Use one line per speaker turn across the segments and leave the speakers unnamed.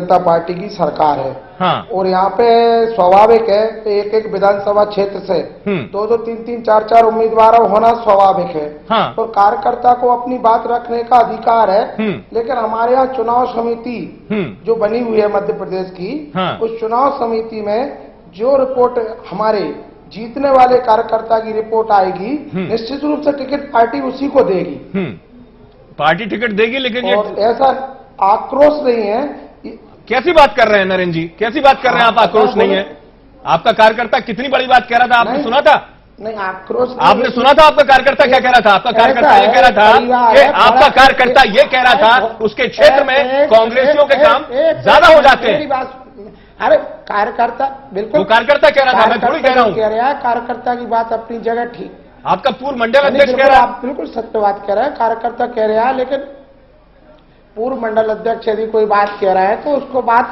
जनता party की सरकार है।
हाँ।
और यहाँ पे स्वाभाविक है कि एक एक विधानसभा क्षेत्र से दो दो तीन तीन चार चार उम्मीदवार होना स्वाभाविक है।
हाँ।
और कार्यकर्ता को अपनी बात रखने का अधिकार है। लेकिन हमारे यहाँ चुनाव समिति जो बनी हुई है मध्य प्रदेश की, उस चुनाव समिति में जो रिपोर्ट हमारे जीतने वाले कार्यकर्ता की रिपोर्ट आएगी, निश्चित रूप से टिकट पार्टी उसी को देगी।
पार्टी टिकट देगी, लेकिन
और ऐसा आक्रोश नहीं है।
कैसी बात कर रहे हैं नरेंद्र जी, कैसी बात कर रहे हैं आप? आक्रोश नहीं है? आपका कार्यकर्ता कितनी बड़ी बात कह रहा था, आपने सुना था?
नहीं, आक्रोश
आपने सुना था? आपका कार्यकर्ता क्या कह रहा था? आपका कार्यकर्ता ये कह रहा था कि आपका कार्यकर्ता ये कह रहा था उसके क्षेत्र में कांग्रेसियों के काम ज्यादा हो जाते हैं।
अरे कार्यकर्ता बिल्कुल,
वो कार्यकर्ता कह रहा था, मैं थोड़ी कह रहा हूं।
कह रहा है कार्यकर्ता की बात अपनी जगह ठीक।
आपका पूर्व मंडल अध्यक्ष कह रहा है।
आप बिल्कुल सत्य बात कह रहे हैं, कार्यकर्ता कह रहा है, लेकिन पूर्व मंडल अध्यक्ष यदि कोई बात कह रहा है तो उसको बात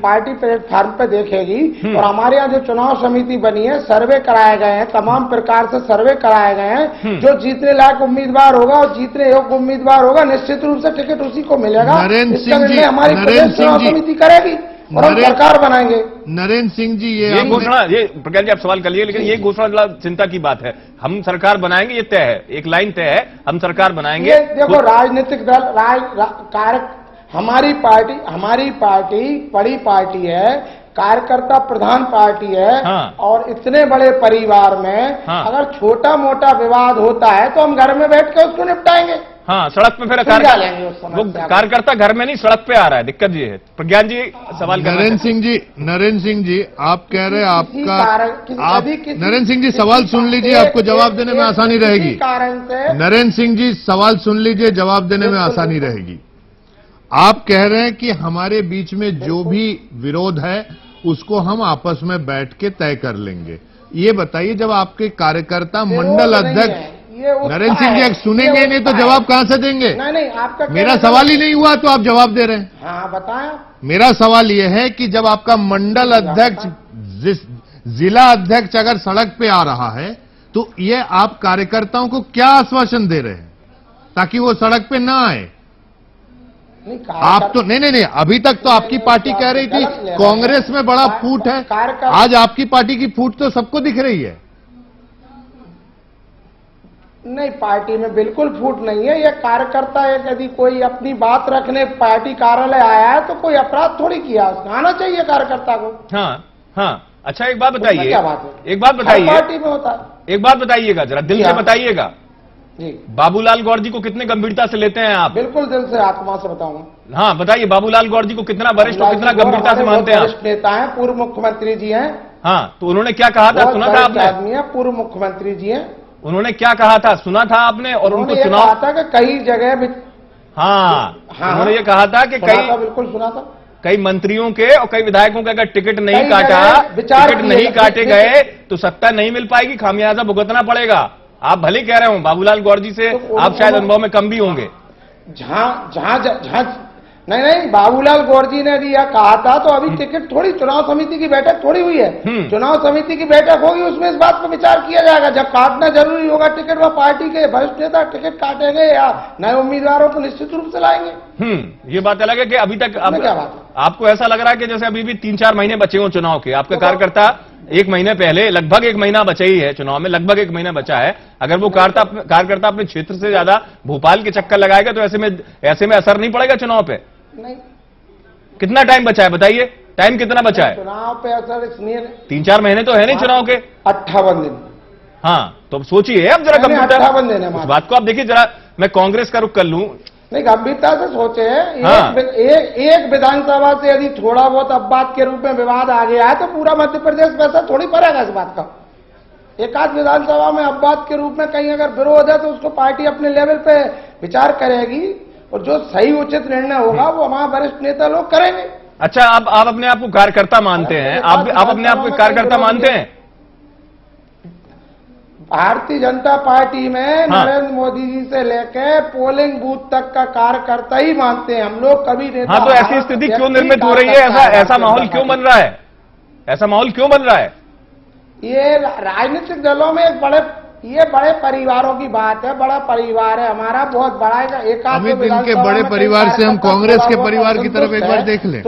पार्टी प्लेटफॉर्म पे देखेगी। और हमारे यहाँ जो चुनाव समिति बनी है, सर्वे कराए गए हैं, तमाम प्रकार से सर्वे कराए गए हैं। जो जीतने लायक उम्मीदवार होगा और जीतने योग्य उम्मीदवार होगा, निश्चित रूप से टिकट उसी को मिलेगा। इसका निर्णय हमारी प्रदेश चुनाव समिति करेगी और हम सरकार बनाएंगे।
नरेंद्र सिंह जी,
ये घोषणा, ये प्रज्ञा जी आप सवाल कर लिए, लेकिन ये घोषणा बड़ा चिंता की बात है। हम सरकार बनाएंगे, ये तय है, एक लाइन तय है, हम सरकार बनाएंगे।
देखो, राजनीतिक दल हमारी पार्टी बड़ी पार्टी है, कार्यकर्ता प्रधान पार्टी है।
हाँ।
और इतने बड़े परिवार में अगर छोटा मोटा विवाद होता है तो हम घर में बैठ के उसको निपटाएंगे।
हाँ, सड़क पे फिर कार्यकर्ता घर में नहीं, सड़क पे आ रहा है, दिक्कत ये है। प्रज्ञान जी सवाल कर रहे हैं।
नरेंद्र सिंह जी, आप कह रहे हैं नरेंद्र सिंह जी सवाल सुन लीजिए, आपको जवाब देने में आसानी रहेगी। नरेंद्र सिंह जी सवाल सुन लीजिए, जवाब देने में आसानी रहेगी। आप कह रहे हैं कि हमारे बीच में जो भी विरोध है उसको हम आपस में बैठ के तय कर लेंगे। ये बताइए, जब आपके कार्यकर्ता मंडल अध्यक्ष नरेंद्र सिंह जी सुनेंगे नहीं तो जवाब कहां से देंगे?
नहीं, आपका
मेरा सवाल ही नहीं हुआ तो आप जवाब दे रहे हैं।
हाँ, बताएं।
मेरा सवाल यह है कि जब आपका मंडल अध्यक्ष, जिला अध्यक्ष अगर सड़क पे आ रहा है तो ये आप कार्यकर्ताओं को क्या आश्वासन दे रहे हैं ताकि वो सड़क पे ना आए? आप तो नहीं, अभी तक तो आपकी पार्टी कह रही थी कांग्रेस में बड़ा फूट है, आज आपकी पार्टी की फूट तो सबको दिख रही है।
नहीं, पार्टी में बिल्कुल फूट नहीं है। ये कार्यकर्ता यदि कोई अपनी बात रखने पार्टी कार्यालय आया है तो कोई अपराध थोड़ी किया, उसको आना चाहिए कार्यकर्ता को।
हाँ। अच्छा, एक बात बताइए,
क्या बात है?
एक बात बताइए,
पार्टी में होता है।
एक बात बताइएगा, जरा दिल से बताइएगा
जी।
बाबूलाल गौर जी को कितने गंभीरता से लेते हैं आप?
बिल्कुल दिल से, आत्मा से बताऊंगा।
हाँ, बताइए, बाबूलाल गौर जी को कितना वरिष्ठ और कितना गंभीरता से मानते हैं आप?
वरिष्ठ नेता है, पूर्व मुख्यमंत्री जी हैं।
हाँ, तो उन्होंने क्या कहा था, सुना था आपने?
आदमी है, पूर्व मुख्यमंत्री जी हैं।
उन्होंने क्या कहा था, सुना था आपने? और उनको चुनाव
कहा था कि कई जगह
उन्होंने ये कहा था कि
बिल्कुल सुना था,
कई मंत्रियों के और कई विधायकों के अगर टिकट नहीं काटे गए तो सत्ता नहीं मिल पाएगी, खामियाजा भुगतना पड़ेगा। आप भले कह रहे हो, बाबूलाल गौर जी से आप शायद अनुभव में कम भी होंगे।
नहीं, बाबूलाल गौर जी ने यदि यह कहा था तो अभी टिकट थोड़ी, चुनाव समिति की बैठक थोड़ी हुई है। चुनाव समिति की बैठक होगी, उसमें इस बात पर विचार किया जाएगा। जब काटना जरूरी होगा टिकट, वह पार्टी के वरिष्ठ नेता टिकट काटेंगे या नए उम्मीदवारों को निश्चित रूप से लाएंगे।
ये बात अलग है कि अभी तक
क्या बात है?
आपको ऐसा लग रहा है कि जैसे अभी भी 3-4 महीने बचे हो चुनाव के, आपका कार्यकर्ता 1 महीने पहले, लगभग 1 महीना बचा ही है चुनाव में, लगभग 1 महीना बचा है। अगर वो कार्यकर्ता अपने क्षेत्र से ज्यादा भोपाल के चक्कर लगाएगा तो ऐसे में असर नहीं पड़ेगा चुनाव पे?
नहीं।
कितना टाइम बचा है बताइए, टाइम कितना बचा है?
चुनाव पे असर इसलिए
3-4 महीने तो है नहीं चुनाव के,
58 दिन।
हाँ, तो सोचिए अब जरा गंभीरता,
58 दिन है
उस बात को आप देखिए जरा। मैं कांग्रेस का रुख कर लूं,
नहीं, गंभीरता से सोचे। एक विधानसभा से यदि थोड़ा बहुत अपवाद के रूप में विवाद आ गया है तो पूरा मध्य प्रदेश वैसा थोड़ी पड़ेगा इस बात का। एक आध विधानसभा में अपवाद के रूप में कहीं अगर विरोध है तो उसको पार्टी अपने लेवल पे विचार करेगी और जो सही उचित निर्णय होगा वो हमारे वरिष्ठ नेता लोग करेंगे।
अच्छा, आप अपने आप को कार्यकर्ता मानते हैं? आप अपने आप को कार्यकर्ता मानते हैं?
भारतीय जनता पार्टी में नरेंद्र मोदी जी से लेकर पोलिंग बूथ तक का कार्यकर्ता ही मानते हैं हम लोग, कभी नेता।
हाँ, तो ऐसी स्थिति क्यों निर्मित हो रही है? ऐसा माहौल क्यों बन रहा है? ऐसा माहौल क्यों बन रहा है?
ये राजनीतिक दलों में ये बड़े परिवारों की बात है। बड़ा परिवार है हमारा, बहुत बड़ा। एक
अमित, इनके बड़े परिवार से हम कांग्रेस के परिवार की तरफ एक बार देख लें।